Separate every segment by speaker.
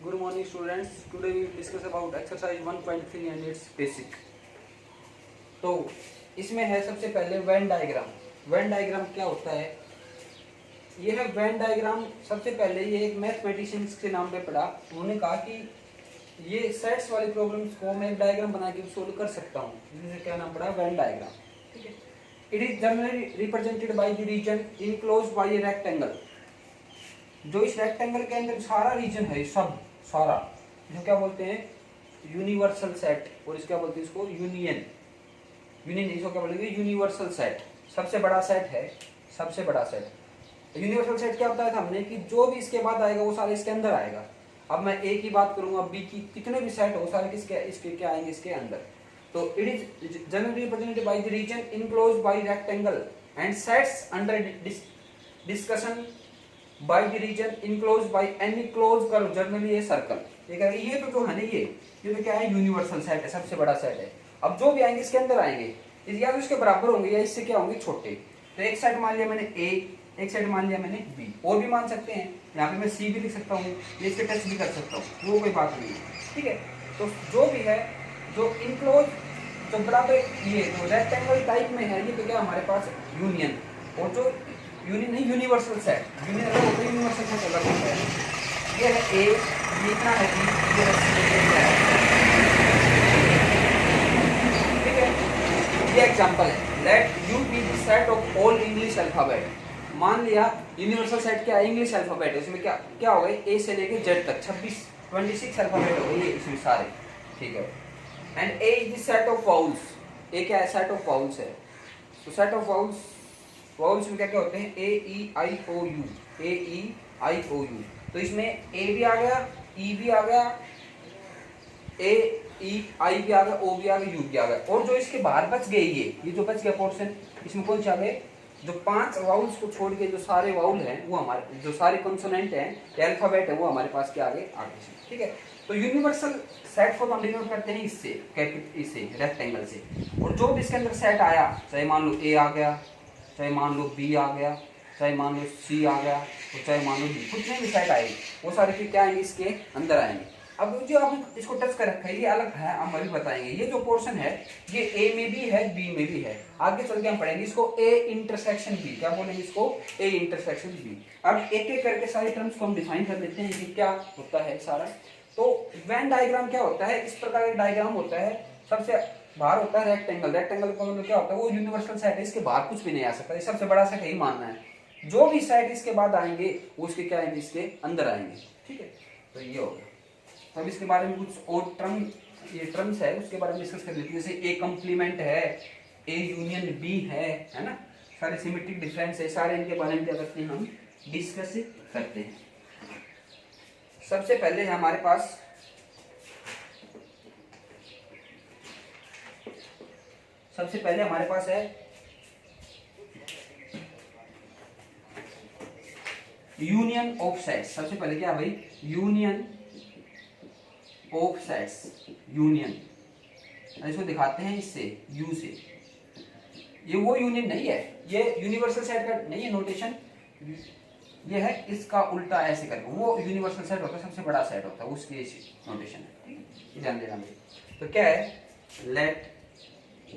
Speaker 1: Good morning students. Today we will discuss about exercise 1.3 and its basic. तो इसमें है सबसे पहले वेन डायग्राम. वेन डायग्राम क्या होता है? ये है वेन डायग्राम. सबसे पहले ये एक मैथमेटिशियंस के नाम पे पढ़ा. उन्होंने कहा कि ये सेट्स वाली प्रॉब्लम्स को मैं एक डायग्राम बना के सोल्व कर सकता हूँ. जिसे क्या नाम पड़ा? Venn diagram. ठीक है. It is generally represented by the region enclosed by a rectangle. जो इस रेक्टेंगल के अंदर सारा रीजन है, सब सारा, जो क्या बोलते हैं? Universal set. और इसका बोलते हैं इसको यूनियन. यूनियन इसको क्या बोलेंगे? Universal set. सबसे बड़ा सेट है, सबसे बड़ा सेट. यूनिवर्सल सेट क्या बताया था हमने कि जो भी इसके बाद आएगा वो सारे इसके अंदर आएगा. अब मैं ए की बात करूंगा, बी की, कितने भी सेट हो सारे किसके इसके क्या आएंगे? इसके अंदर. तो it is generally represented by the region enclosed by rectangle and sets under discussion by the region enclosed by any close curve generally a circle. ये तो जो है ना, ये तो क्या है? यूनिवर्सल सेट है, सबसे बड़ा सेट है. अब जो भी आएंगे इसके अंदर आएंगे, या तो इसके बराबर होंगे या इससे क्या होंगे? छोटे. तो एक सेट मान लिया मैंने ए, एक सेट मान लिया मैंने बी, और भी मान सकते हैं. यहाँ पे मैं सी भी लिख सकता हूँ, इसके टच भी कर सकता हूँ, वो कोई बात नहीं है. ठीक है. तो जो भी है, जो इनक्लोज, जो बराबर ये जो रेक्टेंगल टाइप में है, ये तो क्या हमारे पास यूनियन. और जो यूनियन नहीं, यूनिवर्सल सेट. यूनियन अलग होता है, यूनिवर्सल सेट अलग होता है. ये है ए, ये इतना है बी, ये है सी, ये है. ठीक है. ये एग्जांपल है. Let you be the set of all English alphabet. मान लिया यूनिवर्सल सेट क्या है? English alphabet. उसमें क्या क्या हो गए? ए से लेके जेड तक 26 अल्फाबेट हो गए ये इसमें सारे. ठीक है. And A is the set of vowels. A क्या है? सेट ऑफ वाउल्स है. तो सेट ऑफ वाउल्स, वाउल्स में क्या क्या होते हैं? A E I O U, A E I O U. तो इसमें ए भी आ गया, ई भी आ गया, ए ई आई भी आ गया, ओ भी आ गया, यू भी आ गया. और जो इसके बाहर बच गए, ये जो बच गया पोर्शन, इसमें कौन से आ गए? जो 5 वाउल्स को छोड़ के जो सारे वाउल हैं, वो हमारे, जो सारे कॉन्सोनेंट हैं, अल्फाबेट है, वो हमारे पास क्या आ गए? आ गए. ठीक है. तो यूनिवर्सल सेट को तो हम डिनोट करते हैं इससे, इससे रेक्टेंगल से. और जो भी इसके अंदर सेट आया, चाहे मान लो ए आ गया, चाहे मान लो बी आ गया, चाहे मान लो सी आ गया, और चाहे मान लो डी, कुछ भी सेट आएगी, वो सारे फिर क्या आएंगे? इसके अंदर आएंगे. अब जो आपने इसको टच कर रखा है, ये अलग है, हम अभी बताएंगे. ये जो पोर्शन है, ये ए में भी है, बी में भी है. आगे चल के हम पढ़ेंगे इसको ए इंटरसेक्शन बी. क्या बोलेंगे इसको? A intersection B. अब एक एक करके सारे टर्म्स को हम डिफाइन कर लेते हैं कि क्या होता है सारा. तो वेन डायग्राम क्या होता है? इस प्रकार का डायग्राम होता है. सबसे बाहर होता है रेक्टेंगल. रेक्टेंगल का मतलब क्या होता है? वो यूनिवर्सल सेट है, इसके बाहर कुछ भी नहीं आ सकता. ये सबसे बड़ा सेट यही मानना है. जो भी सेट इसके बाद आएंगे वो इसके क्या आएंगे? इसके अंदर आएंगे. ठीक है. तो ये हो गया. अब इसके बारे में कुछ और टर्म्स है, उसके बारे में डिस्कस कर लेते हैं. जैसे ए कॉम्प्लीमेंट है, ए यूनियन बी है ना. सारे सिमेट्रिक डिफरेंस है, सारे इनके बारे में क्या करते हैं? हम डिस्कस करते हैं. सबसे पहले हमारे पास है यूनियन ऑफ सेट्स. सबसे पहले क्या भाई? Union of sets. यूनियन इसको दिखाते हैं इससे, यू से. ये वो यूनियन नहीं है, ये यूनिवर्सल सेट का नहीं है नोटेशन. ये है इसका उल्टा ऐसे करके. वो यूनिवर्सल सेट होता है, सबसे बड़ा सेट होता है, उसकी नोटेशन है. ठीक है. ये ध्यान देना. तो क्या है? Let A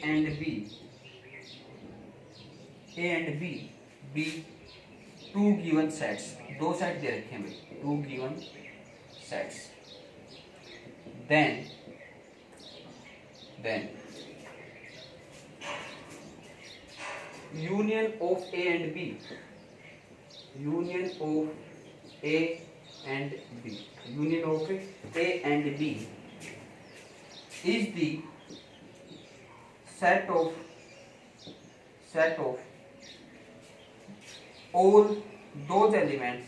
Speaker 1: and B be two given sets. दो सेट दे रखे हैं भाई, two given sets. Then union of A and B is the set of all those elements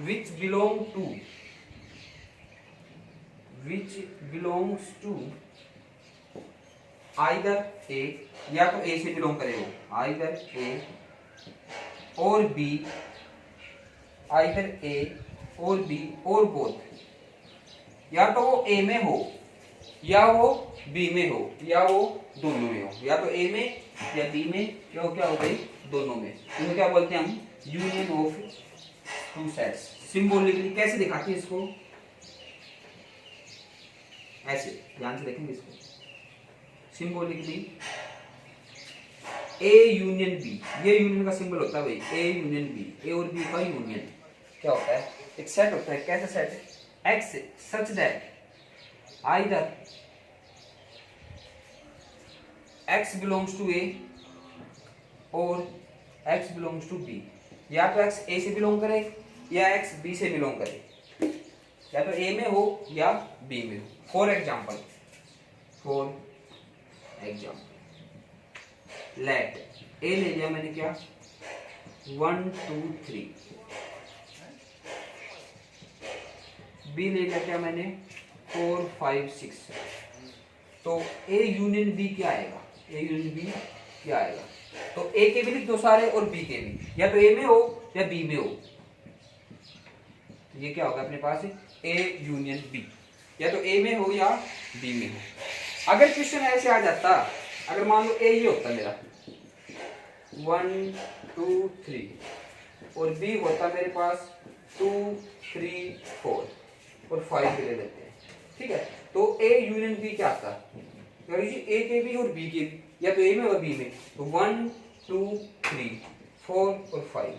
Speaker 1: which belongs to either A, या तो A से belong करे वो, either A or B, or both. या तो वो A में हो, या वो B में हो, या वो दोनों में हो. या तो A में या बी में क्या हो गई दोनों में, इनको क्या बोलते हैं हम, union of two sets. Symbolically कैसे दिखाते हैं इसको, ऐसे ध्यान से देखेंगे इसको, सिंबॉलिकली ए यूनियन बी, ये यूनियन का सिंबल होता है भाई, ए यूनियन बी, ए और बी का यूनियन क्या होता है, एक सेट होता है। कैसा सेट है, x such that either x belongs to A और एक्स बिलोंग्स टू बी, या तो एक्स ए से बिलोंग करे या एक्स बी से बिलोंग करे, या तो ए में हो या बी में हो। फॉर एग्जाम्पल लेट ए ले लिया मैंने क्या 1 2 3, बी ले लिया क्या मैंने 4 5 6, तो ए यूनियन बी क्या आएगा, ए यूनियन बी क्या आएगा, तो ए के भी लिख दो सारे और बी के भी, या तो ए में हो या बी में हो, ये क्या होगा अपने पास ए यूनियन बी, या तो ए में हो या बी में हो। अगर क्वेश्चन ऐसे आ जाता, अगर मान लो ए ये होता मेरा 1 2 3 और बी होता मेरे पास 2 3 4 और 5 ले लेते हैं, ठीक है, तो ए यूनियन बी क्या आता है, ए के भी और बी के भी, या तो ए में और बी में, तो 1 2 3 4 और 5।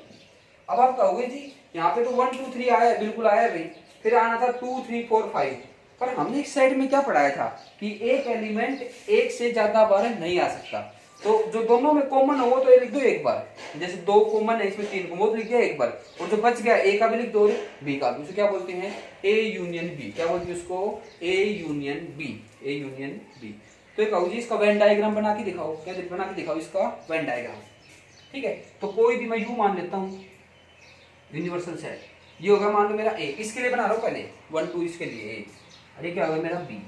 Speaker 1: अब आप कहोगे जी यहाँ पे तो 1 2 3 आया है, बिल्कुल आया है भाई, फिर आना था 2 3 4 5, पर हमने इस साइड में क्या पढ़ाया था कि एक एलिमेंट एक से ज्यादा बार नहीं आ सकता, तो जो दोनों में कॉमन हो तो ये लिख दो एक बार, जैसे 2 कॉमन है इसमें 3 को लिख दिया एक बार, और जो बच गया ए का भी लिख दो और बी का भी, उसे क्या बोलते हैं ए यूनियन बी, क्या बोलते हैं उसको A union B, A union B. तो एक जी इसका वेन डायग्राम बना के दिखाओ, क्या बना के दिखाओ इसका वेन डायग्राम, ठीक है, तो कोई भी मैं यू मान लेता हूँ यूनिवर्सल सेट, ये होगा मान लो मेरा ए, इसके लिए बना रहा हूँ पहले 1 2 इसके लिए ए, अरे क्या होगा मेरा बी,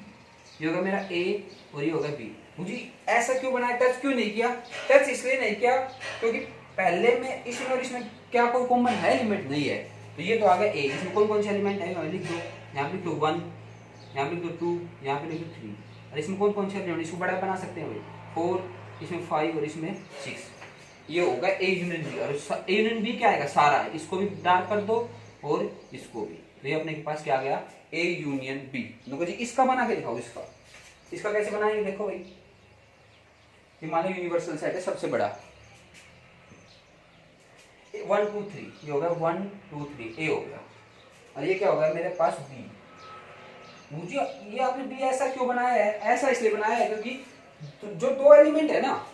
Speaker 1: ये होगा मेरा ए और ये होगा बी। मुझे ऐसा क्यों बनाया, टच क्यों नहीं किया, टच इसलिए नहीं किया क्योंकि पहले में इसमें और इसमें क्या कोई कॉमन है एलिमेंट नहीं है, तो ये तो आ गया ए, इसमें कौन कौन से एलिमेंट है लिख दो, यहाँ पे लिख दो 1, यहाँ पे लिख दो 2, यहाँ पे लिख दो 3, और इसमें कौन कौन से एलिमेंट, इसको बड़ा बना सकते हैं भाई 4, इसमें 5 और इसमें 6, ये होगा ए यूनियन बी, और ए यूनियन बी क्या आएगा सारा, इसको भी डार्क कर दो और इसको भी, तो ये अपने के पास क्या आ गया ए यूनियन बी। देखो जी इसका बना के दिखाओ, इसका कैसे बनाएंगे, देखो भाई ये मान लो यूनिवर्सल सेट है सबसे बड़ा 1 2 3, ये होगा 1 2 3 ए हो गया, और ये क्या होगा मेरे पास बी। मुझे ये आपने बी ऐसा क्यों बनाया है, ऐसा इसलिए बनाया है क्योंकि जो दो एलिमेंट है ना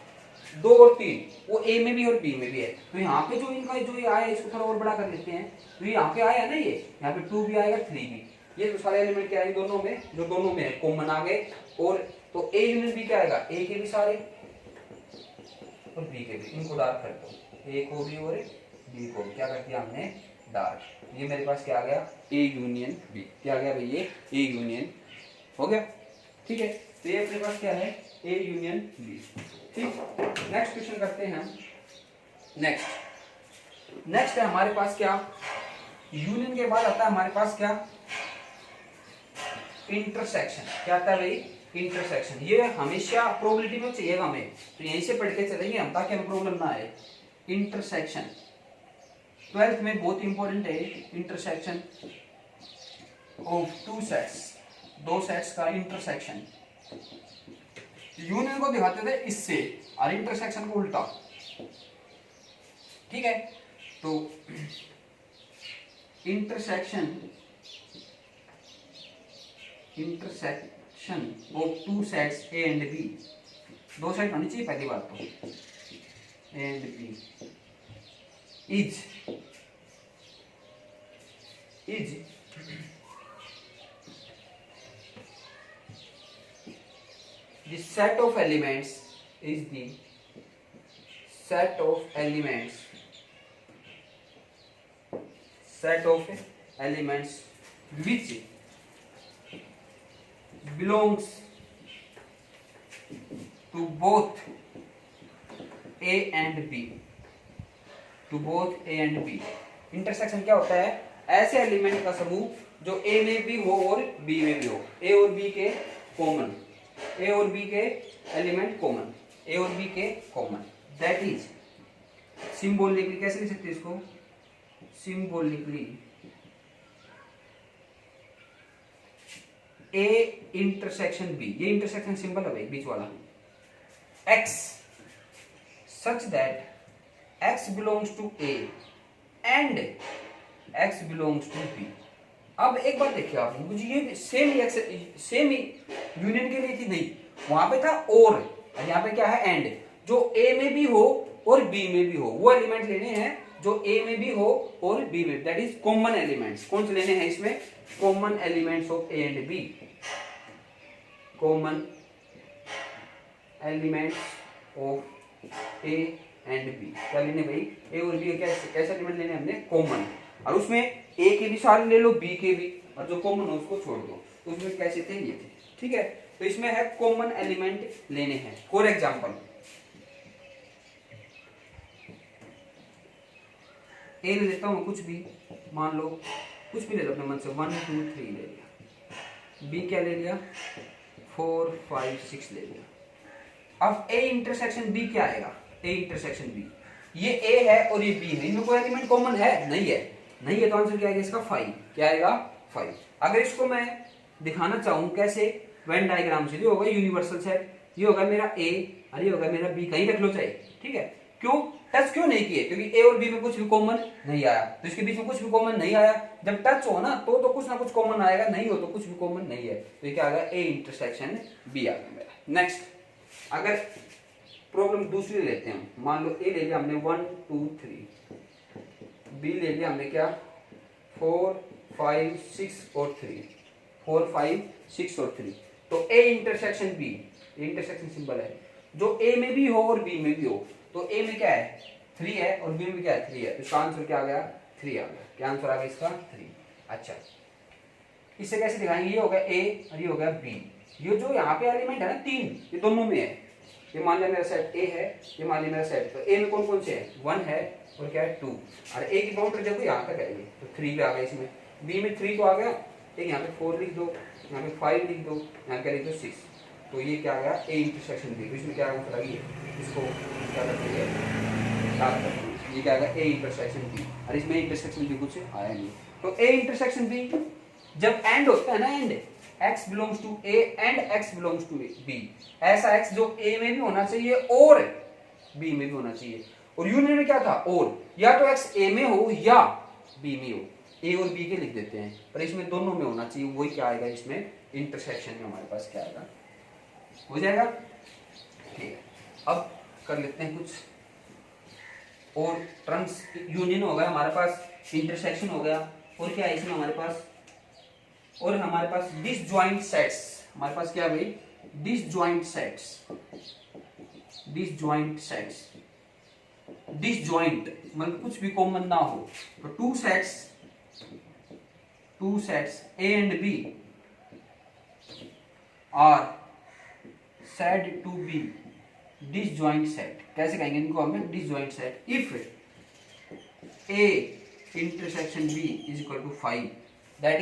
Speaker 1: 2 और 3 वो ए में भी और बी में भी है, तो यहाँ पे जो इनका जो ये आया इसको थोड़ा और बड़ा कर लेते हैं, तो ये यहाँ पे आया ना, ये यहाँ पे 2 भी आएगा 3 भी, ये जो सारे एलिमेंट क्या है दोनों में, जो दोनों में है कॉमन आ गए, और तो ए यूनियन बी क्या आएगा ए के भी सारे और बी के भी, इनको डार्क कर दो, ए को भी और बी को क्या कर दिया हमने डार्क, ये मेरे पास क्या आ गया ए यूनियन बी, क्या आ गया भाई ये ए यूनियन हो गया, ठीक है, तो ये अपने पास क्या है ए यूनियन बी। ठीक, नेक्स्ट क्वेश्चन करते हैं हम। नेक्स्ट है हमारे पास क्या, यूनियन के बाद आता है हमारे पास क्या इंटरसेक्शन, क्या आता है भाई इंटरसेक्शन, ये हमेशा प्रोबेबिलिटी में चाहिएगा हमें, तो यहीं से पढ़ के चलेंगे हम ताकि हमें प्रॉब्लम ना आए। इंटरसेक्शन 12th में बहुत इंपॉर्टेंट है, इंटरसेक्शन ऑफ टू सेट्स, दो सेट्स का इंटरसेक्शन। यूनियन को दिखाते थे इससे और इंटरसेक्शन को उल्टा, ठीक है, तो intersection of two sets A and B, दो सेट होनी चाहिए पहली बात तो, A and B is the set of elements is the set of elements which belongs to both A and B, intersection क्या होता है, ऐसे एलिमेंट का समूह जो ए में भी हो और बी में भी हो, ए और बी के एलिमेंट कॉमन, ए और बी के कॉमन, दैट इज सिंबॉलिकली कैसे लिख सकते हैं इसको, सिंबॉलिकली ए इंटरसेक्शन बी, ये इंटरसेक्शन सिंबल है भाई बीच वाला, x such that x belongs to A and x belongs to B. अब एक बात देखिए आप, मुझे ये सेम ही यूनियन के लिए थी, नहीं वहां पे था और यहाँ पे क्या है एंड, जो ए में भी हो और बी में भी हो, वो एलिमेंट लेने हैं जो ए में भी हो और बी में, दैट इज कॉमन एलिमेंट्स। कौन से लेने हैं इसमें, common elements of A and B, common elements of A and B. क्या लेने भाई, ए और बी कैसे एलिमेंट लेने हमने, कॉमन, और उसमें ए के भी सारे ले लो बी के भी, और जो कॉमन हो उसको छोड़ दो। तो उसमें कैसे थे, ये थे, ठीक है। तो इसमें है कॉमन एलिमेंट लेने हैं। फॉर एग्जांपल ए ले लेता हूं कुछ भी, मान लो कुछ भी ले लो अपने मन से, 1 2 3 ले लिया, बी क्या ले लिया 4 5 6 ले लिया। अब ए इंटरसेक्शन बी क्या आएगा, ए इंटरसेक्शन बी, ये ए है और ये बी है, इनमें कोई एलिमेंट कॉमन है नहीं है, नहीं है, तो आंसर क्या आएगा इसका 5। क्या आएगा 5। अगर इसको मैं दिखाना चाहूं कैसे, वेन डायग्राम से, ये होगा यूनिवर्सल सेट, ये होगा मेरा ए और ये होगा मेरा बी, कहीं रख लो चाहे, ठीक है। क्यों टच क्यों नहीं किए, क्योंकि ए और बी में कुछ भी कॉमन नहीं आया, तो इसके बीच में कुछ भी कॉमन नहीं आया। जब टच हो ना तो कुछ ना कुछ कॉमन आएगा, नहीं हो तो कुछ भी कॉमन नहीं है, तो ये क्या आ गया, ए इंटरसेक्शन बी आ गया मेरा। नेक्स्ट, अगर प्रॉब्लम दूसरी लेते हैं, मान लो ए ले लिया हमने 1 2 3, बी ले लिया हमने क्या 4 5 6 और 3, 4 5 6 और 3, तो A intersection B, intersection symbol है, जो ए में भी हो और बी में भी हो, तो ए में क्या है 3 है और बी में क्या है 3 है, तो इसका आंसर क्या आ गया 3 आ गया। क्या आंसर आ गया इसका 3। अच्छा, इससे कैसे दिखाएंगे, ये हो गया ए और ये हो गया बी, ये जो यहाँ पे एलिमेंट है ना 3, ये दोनों में है, ये मान लिया मेरा सेट ए है, ये मान लिया मेरा सेट, तो ए में कौन कौन से है 1 है और क्या है 2, और ए की बाउंड्री देखो यहाँ तक है, ये तो 3 पे आ गया इसमें, बी में 3 तो आ गया, एक यहाँ पे 4 लिख दो, यहाँ पे 5 लिख दो, यहाँ क्या लिख दो 6, तो ये क्या आ गया ए इंटरसेक्शन बी। इसमें क्या आंसर आ गया, इसको क्या करते हैं याद करते हैं, ये क्या आ गया ए इंटरसेक्शन बी, और इसमें इंटरसेक्शन बी कुछ आया नहीं, तो ए इंटरसेक्शन बी जब एंड होता है ना, and x belongs to a and x belongs to b, ऐसा x जो a में भी होना चाहिए और b में भी होना चाहिए, और यूनियन में क्या था और, या तो x a में हो या b में हो, a और b के लिख देते हैं, पर इसमें दोनों में होना चाहिए, वही क्या आएगा इसमें इंटरसेक्शन में हमारे पास क्या आएगा, हो जाएगा, ठीक है। अब कर लेते हैं कुछ और टर्म्स, यूनियन हो गया हमारे पास, इंटरसेक्शन हो गया, और क्या है इसमें हमारे पास, और हमारे पास डिसजॉइंट सेट्स, हमारे पास क्या है भाई disjoint sets, disjoint sets, disjoint मतलब कुछ भी कॉमन ना हो, तो two sets A and B are said to be disjoint set। कैसे कहेंगे इनको हमें disjoint set if a intersection b is equal to 5, that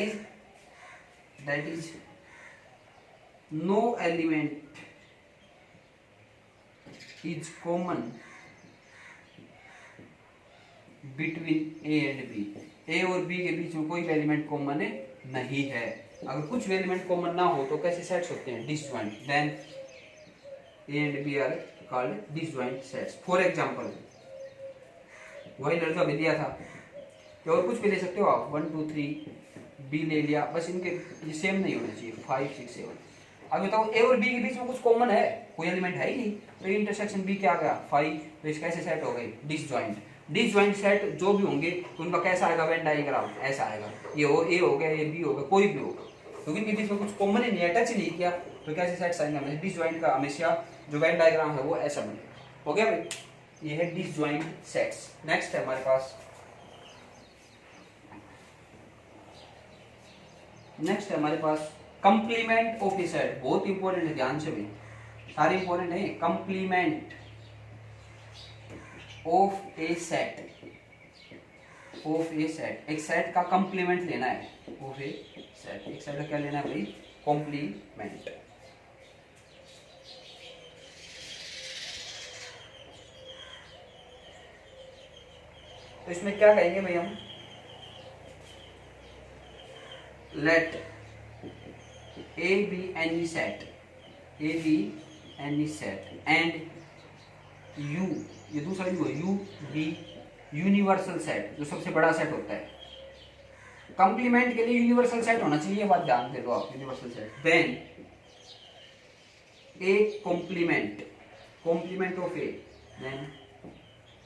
Speaker 1: is no element is common between a and b, a और b के बीच में कोई भी element common नहीं है। अगर कुछ भी एलिमेंट कॉमन ना हो तो कैसे सेट्स होते हैं disjoint, then A and B are called disjoint sets। For example, वही लड़का भी दिया था, और कुछ भी ले सकते हो आप, 1 2 3 B ले लिया, बस इनके ये सेम नहीं होने चाहिए 5 6 7। अब बताओ A और B के बीच में कुछ कॉमन है, कोई एलिमेंट है ही नहीं, तो इंटरसेक्शन B क्या आ गया 5, तो इसका ऐसे सेट हो गई डिसजॉइंट। डिसजॉइंट सेट जो भी होंगे उनका कैसा आएगा वेन डायग्राम, ऐसा आएगा, ये हो A हो गया, ये B हो गया, कोई भी होगा, क्योंकि इनके बीच में कुछ कॉमन ही नहीं है, टच नहीं किया, तो कैसे सेट्स आएंगे हमें, डिसजॉइंट का हमेशा जो वेन डायग्राम है वो ऐसा बनेगा। हो गया भाई, ये है डिसजॉइंट सेट्स। नेक्स्ट है हमारे पास, नेक्स्ट है हमारे पास कंप्लीमेंट ऑफ ए सेट, बहुत इंपॉर्टेंट है, ध्यान से भाई, सारे इंपॉर्टेंट है। Complement of A set, of A set, एक सेट का कंप्लीमेंट लेना है, ऑफ ए सेट, एक सेट का क्या लेना है भाई कंप्लीमेंट। तो इसमें क्या कहेंगे भाई हम, let A B any set, A B any set and U, ये दूसरा यू है, यू बी यूनिवर्सल सेट, जो सबसे बड़ा सेट होता है। कंप्लीमेंट के लिए यूनिवर्सल सेट होना चाहिए, ये बात ध्यान दे दो आप, universal set. Then A complement, complement of A, then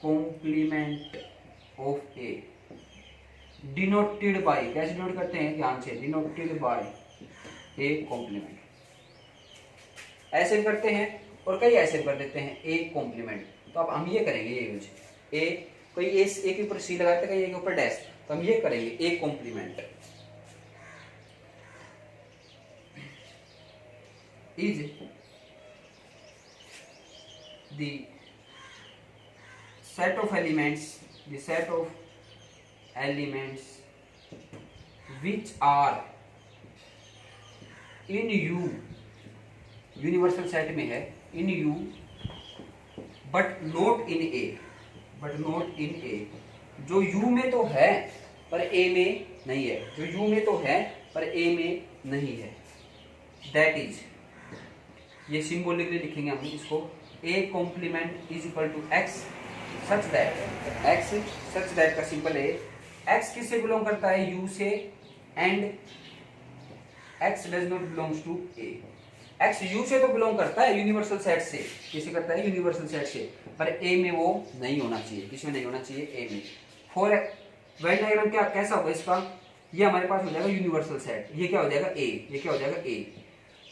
Speaker 1: complement of A denoted by, कैसे डिनोट करते हैं ध्यान से, डिनोटेड बाय ए कॉम्प्लीमेंट, ऐसे करते हैं और कई ऐसे कर देते हैं ए कॉम्प्लीमेंट। तो अब हम ये करेंगे, ये यूज ए, कोई ए के ऊपर सी लगाते हैं, कहीं ए के ऊपर डैश, तो हम ये करेंगे A complement is the set of elements, the set of elements which are in U, universal set में है in U but not in A, but not in A, जो U में तो है पर A में नहीं है, जो U में तो है पर A में नहीं है, that is, ये सिंबॉलिकली लिखेंगे हम इसको, A complement is equal to X such that, x such that का सिंपल है, एक्स किससे बिलोंग करता है, यू से, and x does not belongs to A. X U से तो बिलोंग करता है, यूनिवर्सल सेट से, किसे करता है, यूनिवर्सल सेट से, पर ए में वो नहीं होना चाहिए, किसमें नहीं होना चाहिए, ए में। फॉर वेन डायग्राम क्या कैसा होगा इसका, ये हमारे पास हो जाएगा यूनिवर्सल सेट, ये क्या हो जाएगा ए, ये क्या हो जाएगा ए।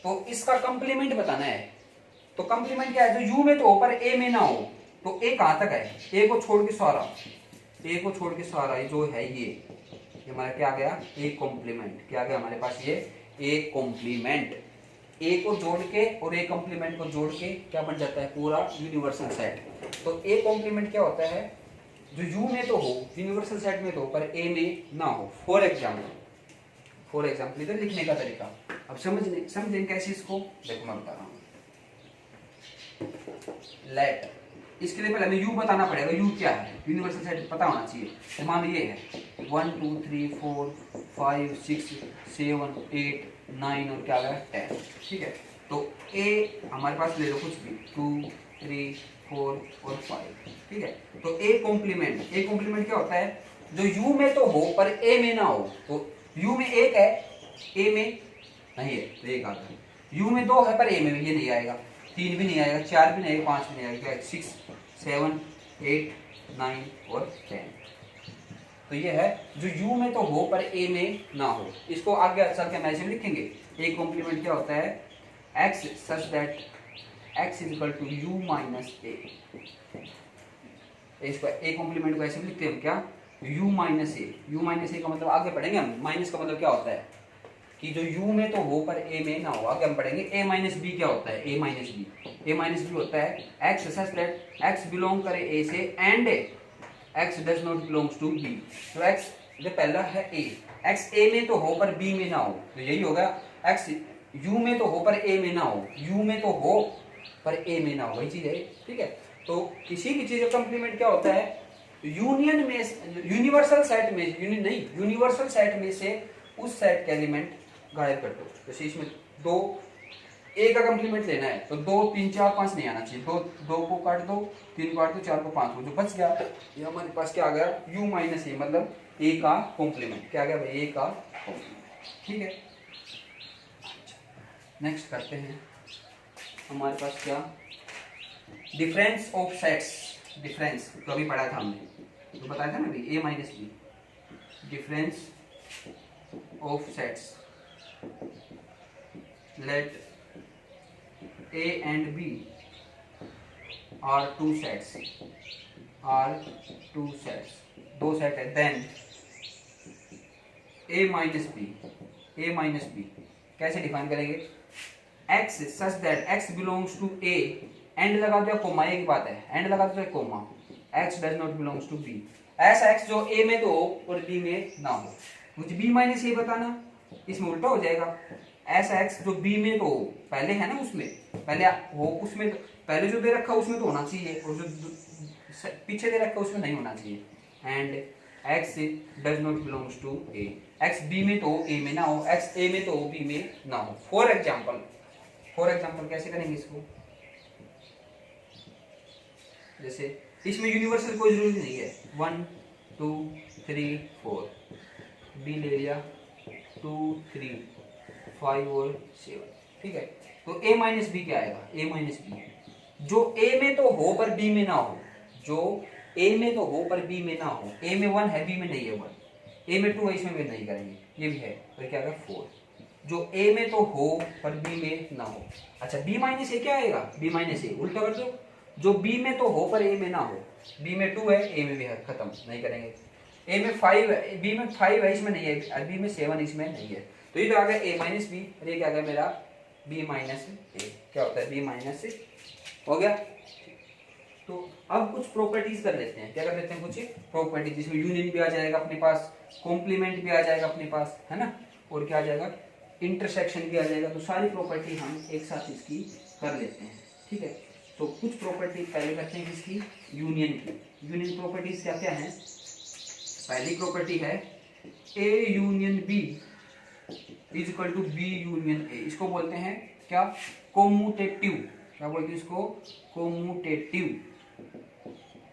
Speaker 1: तो इसका कंप्लीमेंट बताना है, तो कंप्लीमेंट क्या है, जो यू में तो हो पर ए में ना हो, तो ए कहां तक है, ए को छोड़ के सारा, ए को छोड़ के सारा ये जो है ये हमारा क्या आ गया, ए कॉम्प्लीमेंट, क्या आ गया हमारे पास, ये ए कॉम्प्लीमेंट, ए को जोड़ के और ए कॉम्प्लीमेंट को जोड़ के क्या बन जाता है, पूरा यूनिवर्सल सेट। तो ए कॉम्प्लीमेंट क्या होता है, जो यू में तो हो, यूनिवर्सल सेट में तो हो, पर ए में ना हो। फॉर एग्जाम्पल इधर लिखने का तरीका, अब समझें कैसे इसको, देखो मैं बता रहा हूँ। लेट, इसके लिए पहले हमें यू बताना पड़ेगा, यू क्या है, यूनिवर्सल सेट पता होना चाहिए। तो मान लो ये है 1 2 3 4 5 6 7 8 9 और क्या आ गया 10, ठीक है। तो ए हमारे पास ले लो कुछ भी, 2 3 4 और 5, ठीक है। तो ए कॉम्प्लीमेंट क्या होता है, जो यू में तो हो पर ए में ना हो, तो यू में एक है, ए में नहीं है, तो एक आता है, यू में 2 है पर ए में ये नहीं आएगा, 3 भी नहीं आएगा, 4 भी नहीं आएगा, 5 भी नहीं आएगा, 6 7 8 9 और 10। तो ये है जो यू में तो हो पर ए में ना हो। इसको आगे चल के मैच में लिखेंगे, ए कॉम्प्लीमेंट क्या होता है, x such that x is equal to U minus A. इसको ए कॉम्प्लीमेंट को ऐसे लिखते हैं क्या, U minus A. U minus A का मतलब आगे पढ़ेंगे हम, माइनस का मतलब क्या होता है कि जो u में तो हो पर a में ना हो। आगे हम पढ़ेंगे a माइनस बी क्या होता है, a माइनस बी होता है x such that x belong करे a से and x does not belongs to b। तो x जो पहला है x a में तो हो पर b में ना हो, तो यही होगा x u में तो हो पर a में ना हो, u में तो हो पर a में ना हो, वही चीज है, ठीक है। तो किसी भी चीज का कंप्लीमेंट क्या होता है, यूनियन में, यूनिवर्सल सेट में से उस सेट के एलिमेंट गायब कर दो। जैसे इसमें 2 ए का कंप्लीमेंट लेना है तो 2 3 4 5 नहीं आना चाहिए, 2 को काट दो, 3 को काट दो, 4 को 5 को, जो बच गया ये हमारे पास क्या आ गया, u माइनस ए, मतलब ए का कॉम्प्लीमेंट। क्या आ गया भाई, ए का कॉम्प्लीमेंट, ठीक है। नेक्स्ट करते हैं, हमारे पास क्या, डिफरेंस ऑफ सेट्स। डिफरेंस तो अभी पढ़ा था हमने, तो बताया था ना भाई, A minus B, difference of sets. Let A and B are two sets. दो सेट है। Then A minus B कैसे डिफाइन करेंगे, X such that X belongs to A, and लगा दो कोमा, एक बात है, एंड लगा दो comma, X does not belongs to B। ऐसा X जो A में तो हो और B में ना हो। मुझे B माइनस ए बताना, इसमें उल्टा हो जाएगा, ऐसा एक्स जो बी में तो पहले है ना, उसमें पहले हो, उसमें पहले जो दे रखा उसमें तो होना चाहिए, और जो पीछे दे रखा उसमें नहीं होना चाहिए। And x does not belongs to A, x B में तो ए में ना हो, एक्स ए में तो बी में ना हो। फॉर एग्जाम्पल कैसे करेंगे इसको, जैसे इसमें यूनिवर्सल कोई जरूरी नहीं है, 1 2 3 4, बी ले लिया 2 3 5 और 7, ठीक है। तो a माइनस बी क्या आएगा, a माइनस बी, जो a में तो हो पर b में ना हो, जो a में तो हो पर b में ना हो, a में 1 है b में नहीं है 1, a में 2 है इसमें भी नहीं करेंगे, ये भी है, तो क्या आएगा 4, जो a में तो हो पर b में ना हो। अच्छा b माइनस ए क्या आएगा, b माइनस ए, उल्टा कर दो, जो b में तो हो पर a में ना हो, b में 2 है a में भी है, खत्म, नहीं करेंगे। a में 5 है, b में 5 है इसमें नहीं है, b में 7 इसमें नहीं है, तो ये तो आ गया a माइनस बी, और ये क्या आ गया मेरा b माइनस ए, क्या होता है b माइनस ए, हो गया। तो अब कुछ प्रॉपर्टीज कर लेते हैं, क्या कर लेते हैं, कुछ प्रॉपर्टी, जिसमें यूनियन भी आ जाएगा अपने पास, कॉम्प्लीमेंट भी आ जाएगा अपने पास, है ना, और क्या आ जाएगा, इंटरसेक्शन भी आ जाएगा। तो सारी प्रॉपर्टी हम एक साथ इसकी कर लेते हैं, ठीक है। तो कुछ प्रॉपर्टी पहले करते हैं इसकी, यूनियन की। यूनियन प्रॉपर्टीज क्या क्या है, पहली प्रॉपर्टी है A union B is equal to B union A, इसको बोलते हैं क्या, कोमूटेटिव, क्या बोलते हैं इसको, कोमूटेटिव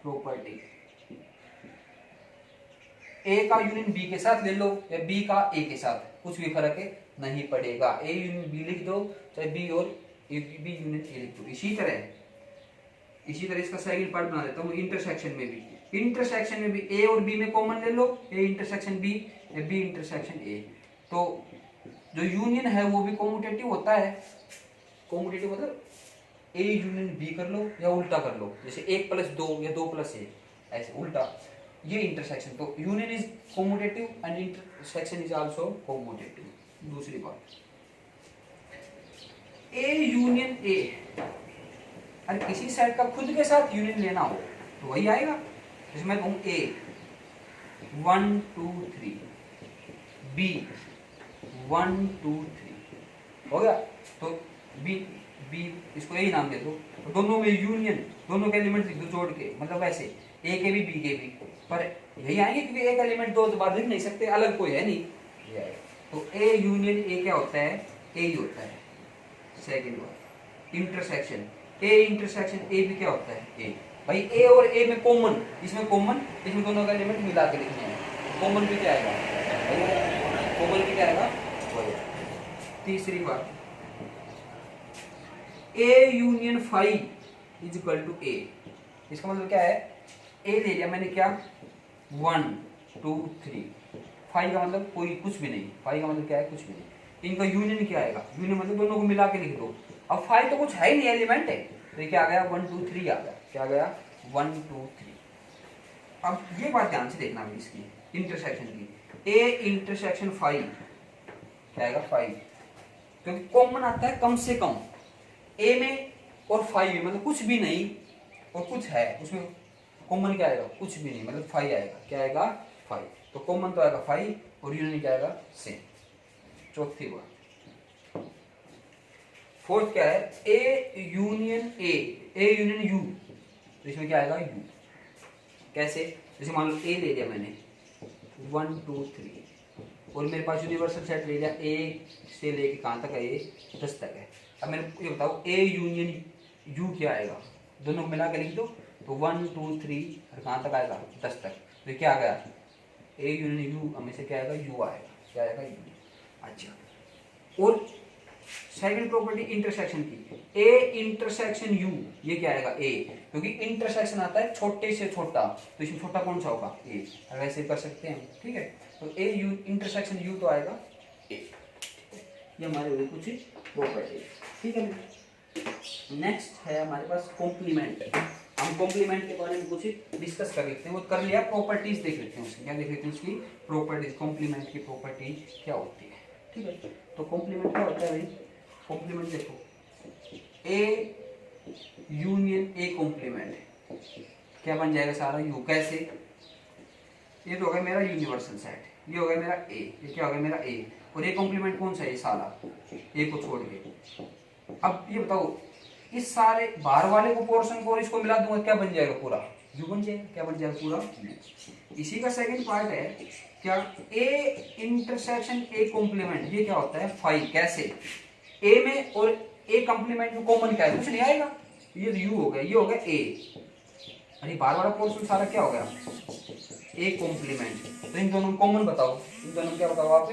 Speaker 1: प्रॉपर्टी। ए का यूनियन बी के साथ ले लो या बी का ए के साथ, कुछ भी फर्क नहीं पड़ेगा, ए यूनियन बी लिख दो चाहे बी और बी यूनियन ए लिख दो। इसी तरह इसका सेकंड पार्ट बना देता हूँ, इंटरसेक्शन में भी ए और बी में कॉमन ले लो, ए इंटरसेक्शन बी या बी इंटरसेक्शन ए, तो जो यूनियन है वो भी कॉम्यूटेटिव होता है। कॉम्यूटेटिव मतलब ए यूनियन बी कर लो या उल्टा कर लो, जैसे 1 + 2 या 2 + 1, ऐसे उल्टा, ये इंटरसेक्शन। तो union is commutative and intersection is also commutative. दूसरी बात, ए यूनियन ए, अरे किसी सेट का खुद के साथ यूनियन लेना हो तो वही आएगा, जैसे मैं कहूँ ए 1 2 3, बी 1 2 3, हो गया। तो बी इसको यही नाम दे दो, तो दोनों में यूनियन, दोनों के एलिमेंट लिख दो जोड़ के, मतलब वैसे ए के भी बी के भी, पर यही आएंगे क्योंकि एक एलिमेंट दो बार लिख नहीं सकते, अलग कोई है नहीं, तो ए यूनियन ए क्या होता है, ए ही होता है। सेकंड बात, इंटरसेक्शन, ए इंटरसेक्शन ए भी क्या होता है, ए। भाई ए और ए में कॉमन, इसमें दोनों का एलिमेंट मिला के लिखने हैं, कॉमन भी क्या आएगा, कॉमन भी क्या आएगा, तीसरी बात, A union phi is equal to A, इसका मतलब क्या है, ए ले लिया मैंने क्या 1 2 3, फाइव का मतलब कोई कुछ भी नहीं, फाइव का मतलब क्या है, कुछ भी नहीं, इनका यूनियन क्या आएगा, यूनियन मतलब दोनों को मिला के लिख दो। अब फाइव तो कुछ है ही नहीं, एलिमेंट है, तो क्या आ गया 1 2 3 आ गया, क्या आ गया 1 2 3। अब ये बात ध्यान से देखना है इसकी इंटरसेक्शन की, ए इंटरसेक्शन 5 क्या आएगा 5, क्योंकि कॉमन आता है कम से कम, ए में और 5 में मतलब कुछ भी नहीं और कुछ है, उसमें कॉमन क्या आएगा, कुछ भी नहीं, मतलब 5 आएगा, क्या आएगा 5, तो कॉमन तो आएगा 5 और यूनियन क्या आएगा सेम। चौथी बात, फोर्थ क्या है, ए यूनियन यू, तो इसमें क्या आएगा यू, कैसे, जैसे मान लो ए ले लिया मैंने 1 2 3 और मेरे पास यूनिवर्सल सेट ले लिया, ए से लेके कहाँ तक है, ए 10 तक है। अब मैंने ये बताओ ए यूनियन यू क्या आएगा, दोनों को मिला के लिख दो, तो 1 2 3 और कहाँ तक आएगा 10 तक, तो क्या आ गया ए यूनियन यू, हमें से क्या आएगा यू आएगा, क्या आएगा यू। अच्छा, और सेकंड प्रॉपर्टी इंटरसेक्शन की, ए इंटरसेक्शन यू, ये क्या आएगा ए, क्योंकि इंटरसेक्शन आता है छोटे से छोटा, तो इसमें छोटा कौन सा होगा ए, वैसे कर सकते हैं, ठीक है। तो ए यू इंटरसेक्शन यू तो आएगा ए, ये हमारे हुए कुछ प्रॉपर्टी, ठीक है। नेक्स्ट है हमारे पास कॉम्प्लीमेंट, हम कॉम्प्लीमेंट के बारे में कुछ डिस्कस कर लेते हैं, वो कर लिया, प्रॉपर्टीज देख लेते हैं उसकी, क्या देख लेते हैं उसकी प्रॉपर्टीज, कॉम्प्लीमेंट की प्रॉपर्टी क्या होती है, ठीक है। तो कॉम्प्लीमेंट क्या होता है भाई, कॉम्प्लीमेंट देखो, ए यूनियन ए कॉम्प्लीमेंट क्या बन जाएगा सारा यू, कैसे, ये तो हो गया मेरा यूनिवर्सल सेट, ये हो गया मेरा ए, ये क्या हो गया मेरा ए, और ये कॉम्प्लीमेंट कौन सा है, सारा ए को छोड़ के। अब ये बताओ, इस सारे बाहर वाले को पोर्शन को और इसको मिला दूंगा क्या बन जाएगा पूरा, यू बन जाएगा, क्या बन जाएगा पूरा। इसी का सेकंड पार्ट है क्या, ए इंटरसेक्शन ए कॉम्प्लीमेंट, ये क्या होता है 5, कैसे ए में और ए कॉम्प्लीमेंट में कॉमन क्या है, कुछ नहीं आएगा, ये यू हो गया, ये हो गया ए, अरे बार बार पोर्शन सारा क्या हो गया ए कॉम्प्लीमेंट। तो इन दोनों कॉमन बताओ, इन दोनों क्या बताओ आप,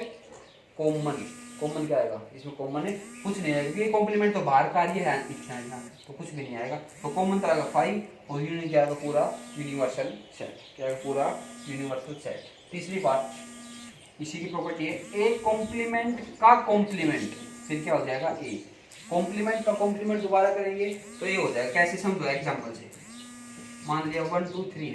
Speaker 1: कॉमन, कॉमन क्या आएगा इसमें, कॉमन है कुछ नहीं आएगा क्योंकि कॉम्प्लीमेंट तो बाहर का ही है, इतना इतना तो कुछ भी नहीं आएगा। तो कॉमन तो आएगा 5 और यूनिट क्या आएगा पूरा यूनिवर्सल सेट, क्या आएगा पूरा यूनिवर्सल सेट। तीसरी बात इसी की प्रॉपर्टी है ए कॉम्प्लीमेंट का कॉम्प्लीमेंट, फिर क्या हो जाएगा ए कॉम्प्लीमेंट का कॉम्प्लीमेंट दोबारा करेंगे तो ये हो जाएगा, कैसे समझो एग्जांपल से, मान लिया 1 2 3